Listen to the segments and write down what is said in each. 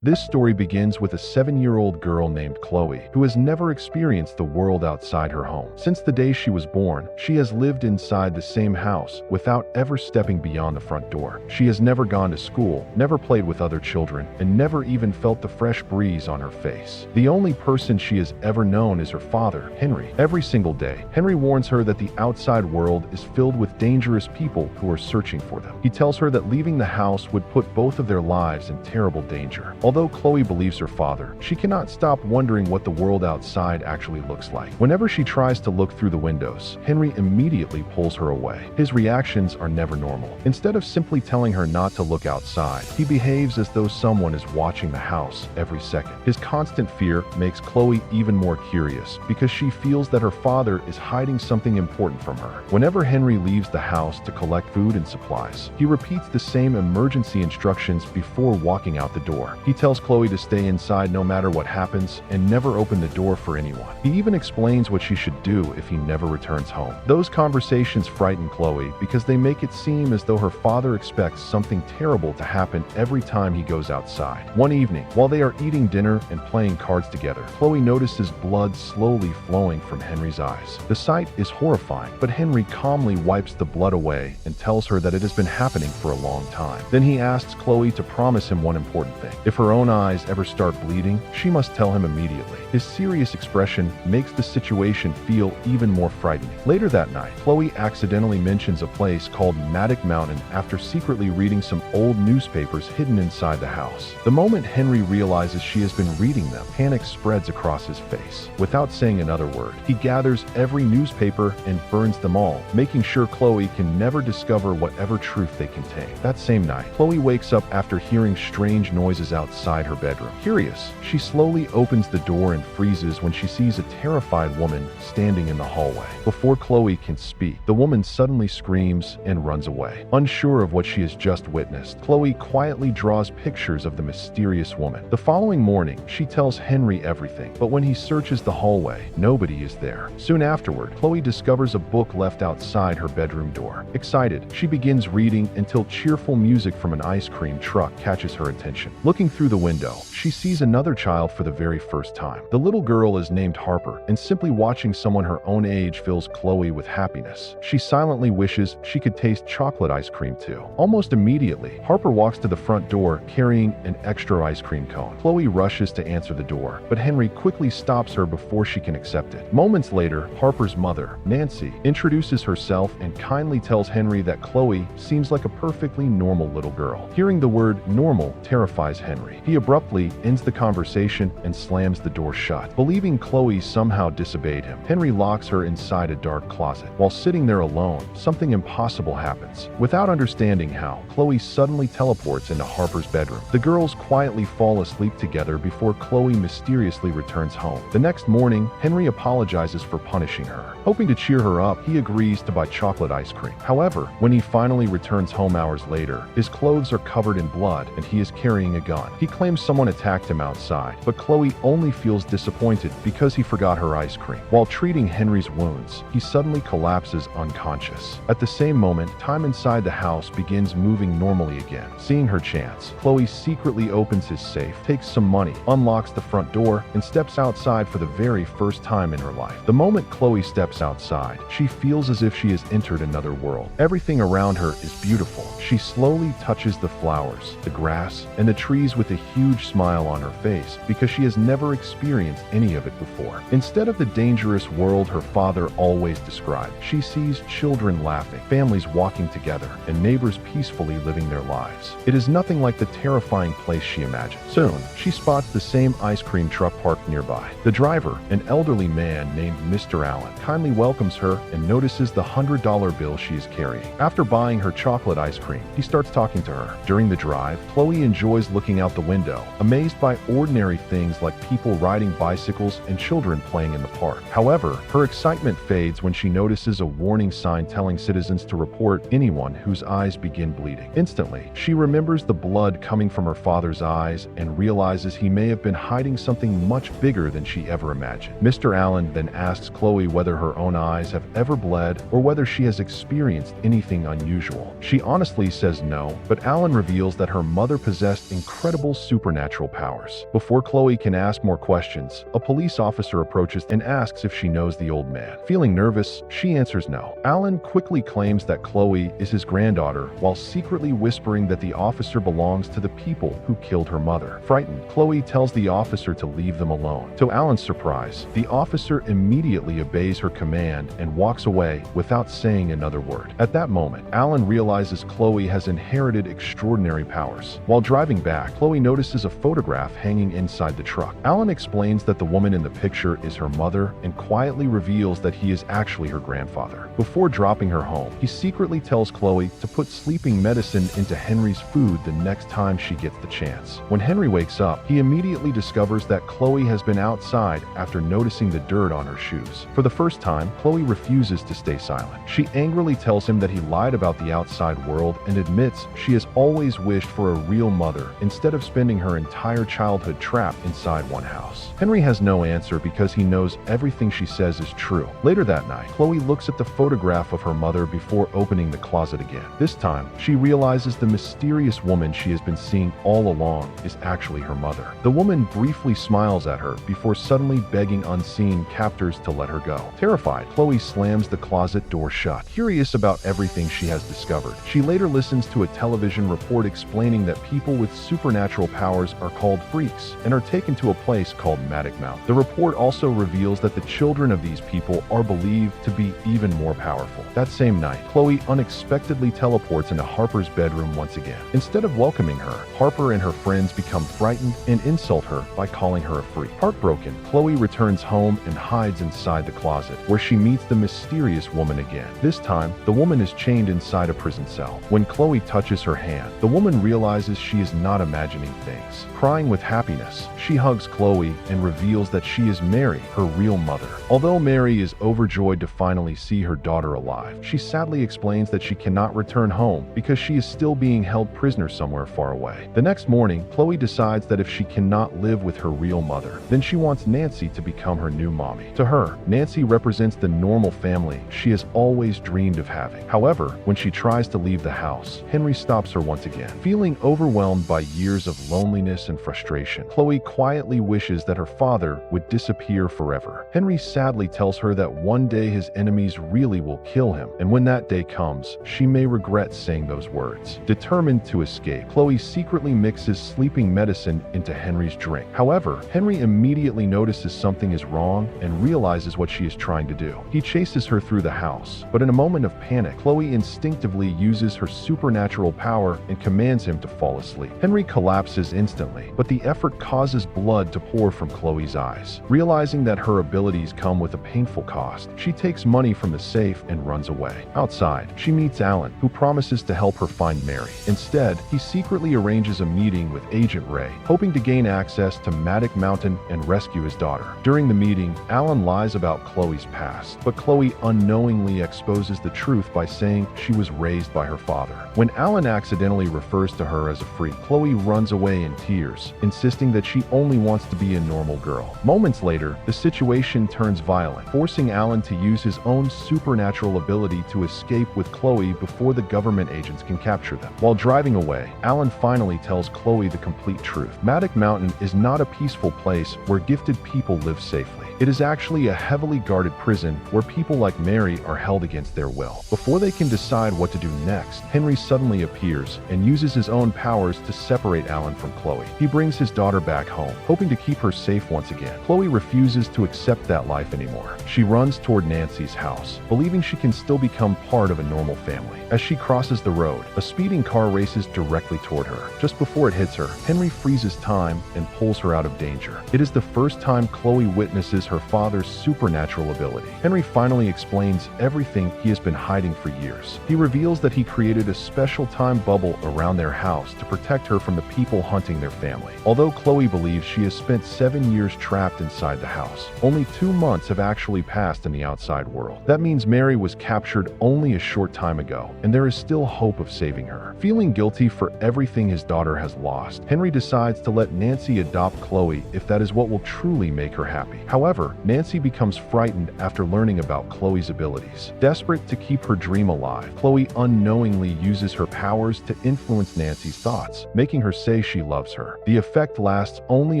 This story begins with a 7-year-old girl named Chloe, who has never experienced the world outside her home. Since the day she was born, she has lived inside the same house without ever stepping beyond the front door. She has never gone to school, never played with other children, and never even felt the fresh breeze on her face. The only person she has ever known is her father, Henry. Every single day, Henry warns her that the outside world is filled with dangerous people who are searching for them. He tells her that leaving the house would put both of their lives in terrible danger. Although Chloe believes her father, she cannot stop wondering what the world outside actually looks like. Whenever she tries to look through the windows, Henry immediately pulls her away. His reactions are never normal. Instead of simply telling her not to look outside, he behaves as though someone is watching the house every second. His constant fear makes Chloe even more curious because she feels that her father is hiding something important from her. Whenever Henry leaves the house to collect food and supplies, he repeats the same emergency instructions before walking out the door. He tells Chloe to stay inside no matter what happens and never open the door for anyone. He even explains what she should do if he never returns home. Those conversations frighten Chloe because they make it seem as though her father expects something terrible to happen every time he goes outside. One evening, while they are eating dinner and playing cards together, Chloe notices blood slowly flowing from Henry's eyes. The sight is horrifying, but Henry calmly wipes the blood away and tells her that it has been happening for a long time. Then he asks Chloe to promise him one important thing. If her own eyes ever start bleeding, she must tell him immediately. His serious expression makes the situation feel even more frightening. Later that night, Chloe accidentally mentions a place called Matic Mountain after secretly reading some old newspapers hidden inside the house. The moment Henry realizes she has been reading them, panic spreads across his face. Without saying another word, he gathers every newspaper and burns them all, making sure Chloe can never discover whatever truth they contain. That same night, Chloe wakes up after hearing strange noises outside her bedroom. Curious, she slowly opens the door and freezes when she sees a terrified woman standing in the hallway. Before Chloe can speak, the woman suddenly screams and runs away. Unsure of what she has just witnessed, Chloe quietly draws pictures of the mysterious woman. The following morning, she tells Henry everything, but when he searches the hallway, nobody is there. Soon afterward, Chloe discovers a book left outside her bedroom door. Excited, she begins reading until cheerful music from an ice cream truck catches her attention. Looking through the window, she sees another child for the very first time. The little girl is named Harper, and simply watching someone her own age fills Chloe with happiness. She silently wishes she could taste chocolate ice cream too. Almost immediately, Harper walks to the front door carrying an extra ice cream cone. Chloe rushes to answer the door, but Henry quickly stops her before she can accept it. Moments later, Harper's mother, Nancy, introduces herself and kindly tells Henry that Chloe seems like a perfectly normal little girl. Hearing the word normal terrifies Henry. He abruptly ends the conversation and slams the door shut. Believing Chloe somehow disobeyed him, Henry locks her inside a dark closet. While sitting there alone, something impossible happens. Without understanding how, Chloe suddenly teleports into Harper's bedroom. The girls quietly fall asleep together before Chloe mysteriously returns home. The next morning, Henry apologizes for punishing her. Hoping to cheer her up, he agrees to buy chocolate ice cream. However, when he finally returns home hours later, his clothes are covered in blood and he is carrying a gun. He claims someone attacked him outside, but Chloe only feels disappointed because he forgot her ice cream. While treating Henry's wounds, he suddenly collapses unconscious. At the same moment, time inside the house begins moving normally again. Seeing her chance, Chloe secretly opens his safe, takes some money, unlocks the front door, and steps outside for the very first time in her life. The moment Chloe steps outside, she feels as if she has entered another world. Everything around her is beautiful. She slowly touches the flowers, the grass, and the trees with a huge smile on her face because she has never experienced any of it before. Instead of the dangerous world her father always described, she sees children laughing, families walking together, and neighbors peacefully living their lives. It is nothing like the terrifying place she imagined. Soon, she spots the same ice cream truck parked nearby. The driver, an elderly man named Mr. Allen, kindly welcomes her and notices the $100 bill she is carrying. After buying her chocolate ice cream, he starts talking to her. During the drive, Chloe enjoys looking out the window, amazed by ordinary things like people riding bicycles and children playing in the park. However, her excitement fades when she notices a warning sign telling citizens to report anyone whose eyes begin bleeding. Instantly, she remembers the blood coming from her father's eyes and realizes he may have been hiding something much bigger than she ever imagined. Mr. Allen then asks Chloe whether her own eyes have ever bled or whether she has experienced anything unusual. She honestly says no, but Allen reveals that her mother possessed incredible powerful supernatural powers. Before Chloe can ask more questions, a police officer approaches and asks if she knows the old man. Feeling nervous, she answers no. Alan quickly claims that Chloe is his granddaughter while secretly whispering that the officer belongs to the people who killed her mother. Frightened, Chloe tells the officer to leave them alone. To Alan's surprise, the officer immediately obeys her command and walks away without saying another word. At that moment, Alan realizes Chloe has inherited extraordinary powers. While driving back, Chloe notices a photograph hanging inside the truck. Alan explains that the woman in the picture is her mother and quietly reveals that he is actually her grandfather. Before dropping her home, he secretly tells Chloe to put sleeping medicine into Henry's food the next time she gets the chance. When Henry wakes up, he immediately discovers that Chloe has been outside after noticing the dirt on her shoes. For the first time, Chloe refuses to stay silent. She angrily tells him that he lied about the outside world and admits she has always wished for a real mother instead of spending her entire childhood trapped inside one house. Henry has no answer because he knows everything she says is true. Later that night, Chloe looks at the photograph of her mother before opening the closet again. This time, she realizes the mysterious woman she has been seeing all along is actually her mother. The woman briefly smiles at her before suddenly begging unseen captors to let her go. Terrified, Chloe slams the closet door shut. Curious about everything she has discovered, she later listens to a television report explaining that people with supernatural powers are called freaks and are taken to a place called Matic Mountain. The report also reveals that the children of these people are believed to be even more powerful. That same night, Chloe unexpectedly teleports into Harper's bedroom once again. Instead of welcoming her, Harper and her friends become frightened and insult her by calling her a freak. Heartbroken, Chloe returns home and hides inside the closet, where she meets the mysterious woman again. This time, the woman is chained inside a prison cell. When Chloe touches her hand, the woman realizes she is not imagining things. Crying with happiness, she hugs Chloe and reveals that she is Mary, her real mother. Although Mary is overjoyed to finally see her daughter alive, she sadly explains that she cannot return home because she is still being held prisoner somewhere far away. The next morning, Chloe decides that if she cannot live with her real mother, then she wants Nancy to become her new mommy. To her, Nancy represents the normal family she has always dreamed of having. However, when she tries to leave the house, Henry stops her once again. Feeling overwhelmed by years of loneliness and frustration, Chloe quietly wishes that her father would disappear forever. Henry sadly tells her that one day his enemies really will kill him, and when that day comes, she may regret saying those words. Determined to escape, Chloe secretly mixes sleeping medicine into Henry's drink. However, Henry immediately notices something is wrong and realizes what she is trying to do. He chases her through the house, but in a moment of panic, Chloe instinctively uses her supernatural power and commands him to fall asleep. Henry collapses instantly, but the effort causes blood to pour from Chloe's eyes. Realizing that her abilities come with a painful cost, she takes money from the safe and runs away. Outside, she meets Alan, who promises to help her find Mary. Instead, he secretly arranges a meeting with Agent Ray, hoping to gain access to Matic Mountain and rescue his daughter. During the meeting, Alan lies about Chloe's past, but Chloe unknowingly exposes the truth by saying she was raised by her father. When Alan accidentally refers to her as a freak, Chloe runs away in tears, insisting that she only wants to be a normal girl. Moments later, the situation turns violent, forcing Alan to use his own supernatural ability to escape with Chloe before the government agents can capture them. While driving away, Alan finally tells Chloe the complete truth. Matic Mountain is not a peaceful place where gifted people live safely. It is actually a heavily guarded prison where people like Mary are held against their will. Before they can decide what to do next, Henry suddenly appears and uses his own powers to separate Alan from Chloe. He brings his daughter back home, hoping to keep her safe once again. Chloe refuses to accept that life anymore. She runs toward Nancy's house, believing she can still become part of a normal family. As she crosses the road, a speeding car races directly toward her. Just before it hits her, Henry freezes time and pulls her out of danger. It is the first time Chloe witnesses her father's supernatural ability. Henry finally explains everything he has been hiding for years. He reveals that he created a special time bubble around their house to protect her from the people hunting their family. Although Chloe believes she has spent 7 years trapped inside the house, only 2 months have actually passed in the outside world. That means Mary was captured only a short time ago, and there is still hope of saving her. Feeling guilty for everything his daughter has lost, Henry decides to let Nancy adopt Chloe if that is what will truly make her happy. However, However, Nancy becomes frightened after learning about Chloe's abilities. Desperate to keep her dream alive, Chloe unknowingly uses her powers to influence Nancy's thoughts, making her say she loves her. The effect lasts only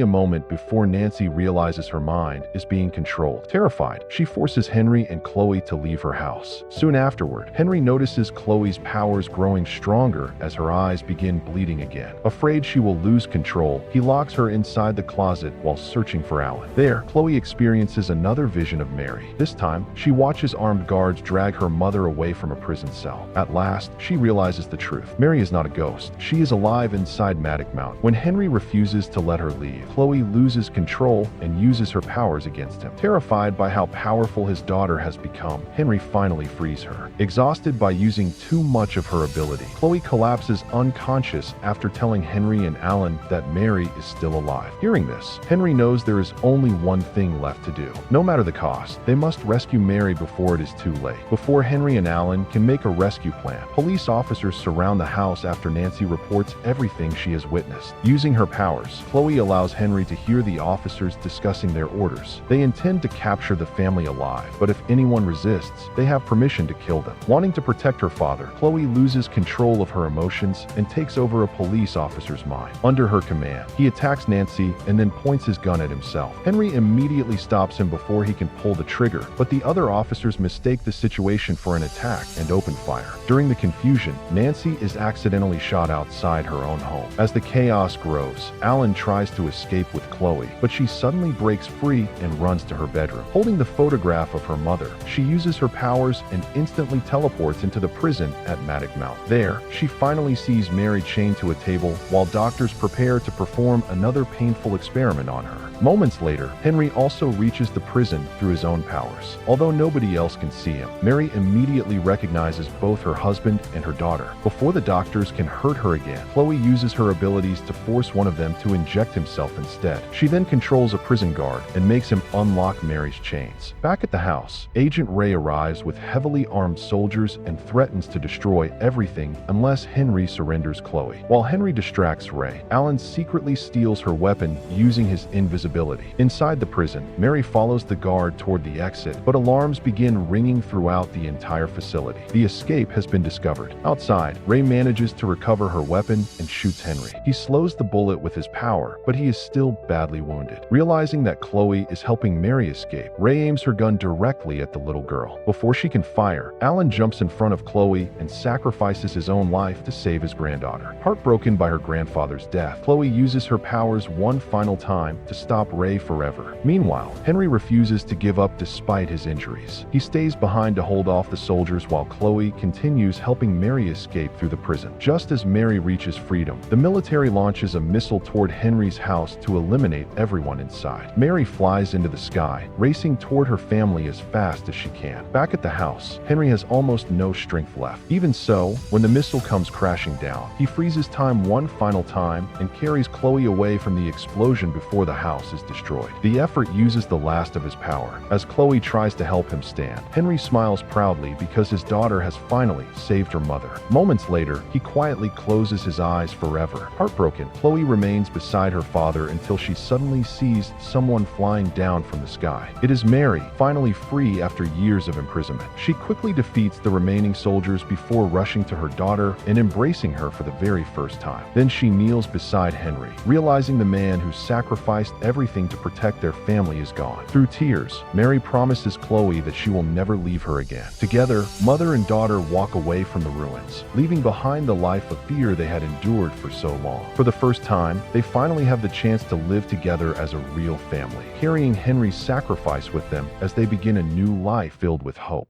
a moment before Nancy realizes her mind is being controlled. Terrified, she forces Henry and Chloe to leave her house. Soon afterward, Henry notices Chloe's powers growing stronger as her eyes begin bleeding again. Afraid she will lose control, he locks her inside the closet while searching for Alan. There, Chloe experiences another vision of Mary. This time, she watches armed guards drag her mother away from a prison cell. At last, she realizes the truth. Mary is not a ghost. She is alive inside Matic Mountain. When Henry refuses to let her leave, Chloe loses control and uses her powers against him. Terrified by how powerful his daughter has become, Henry finally frees her. Exhausted by using too much of her ability, Chloe collapses unconscious after telling Henry and Alan that Mary is still alive. Hearing this, Henry knows there is only one thing left to do. No matter the cost, they must rescue Mary before it is too late. Before Henry and Alan can make a rescue plan, police officers surround the house after Nancy reports everything she has witnessed. Using her powers, Chloe allows Henry to hear the officers discussing their orders. They intend to capture the family alive, but if anyone resists, they have permission to kill them. Wanting to protect her father, Chloe loses control of her emotions and takes over a police officer's mind. Under her command, he attacks Nancy and then points his gun at himself. Henry immediately stops him before he can pull the trigger, but the other officers mistake the situation for an attack and open fire. During the confusion, Nancy is accidentally shot outside her own home. As the chaos grows, Alan tries to escape with Chloe, but she suddenly breaks free and runs to her bedroom. Holding the photograph of her mother, she uses her powers and instantly teleports into the prison at Matic Mountain. There, she finally sees Mary chained to a table while doctors prepare to perform another painful experiment on her. Moments later, Henry also reaches the prison through his own powers. Although nobody else can see him, Mary immediately recognizes both her husband and her daughter. Before the doctors can hurt her again, Chloe uses her abilities to force one of them to inject himself instead. She then controls a prison guard and makes him unlock Mary's chains. Back at the house, Agent Ray arrives with heavily armed soldiers and threatens to destroy everything unless Henry surrenders Chloe. While Henry distracts Ray, Alan secretly steals her weapon using his invisibility. Inside the prison, Mary follows the guard toward the exit, but alarms begin ringing throughout the entire facility. The escape has been discovered. Outside, Ray manages to recover her weapon and shoots Henry. He slows the bullet with his power, but he is still badly wounded. Realizing that Chloe is helping Mary escape, Ray aims her gun directly at the little girl. Before she can fire, Alan jumps in front of Chloe and sacrifices his own life to save his granddaughter. Heartbroken by her grandfather's death, Chloe uses her powers one final time to stop Ray forever. Meanwhile, Henry refuses to give up despite his injuries. He stays behind to hold off the soldiers while Chloe continues helping Mary escape through the prison. Just as Mary reaches freedom, the military launches a missile toward Henry's house to eliminate everyone inside. Mary flies into the sky, racing toward her family as fast as she can. Back at the house, Henry has almost no strength left. Even so, when the missile comes crashing down, he freezes time one final time and carries Chloe away from the explosion before the house is destroyed. The effort uses the last of his power. As Chloe tries to help him stand, Henry smiles proudly because his daughter has finally saved her mother. Moments later, he quietly closes his eyes forever. Heartbroken, Chloe remains beside her father until she suddenly sees someone flying down from the sky. It is Mary, finally free after years of imprisonment. She quickly defeats the remaining soldiers before rushing to her daughter and embracing her for the very first time. Then she kneels beside Henry, realizing the man who sacrificed everything to protect their family is gone. Through tears, Mary promises Chloe that she will never leave her again. Together, mother and daughter walk away from the ruins, leaving behind the life of fear they had endured for so long. For the first time, they finally have the chance to live together as a real family, carrying Henry's sacrifice with them as they begin a new life filled with hope.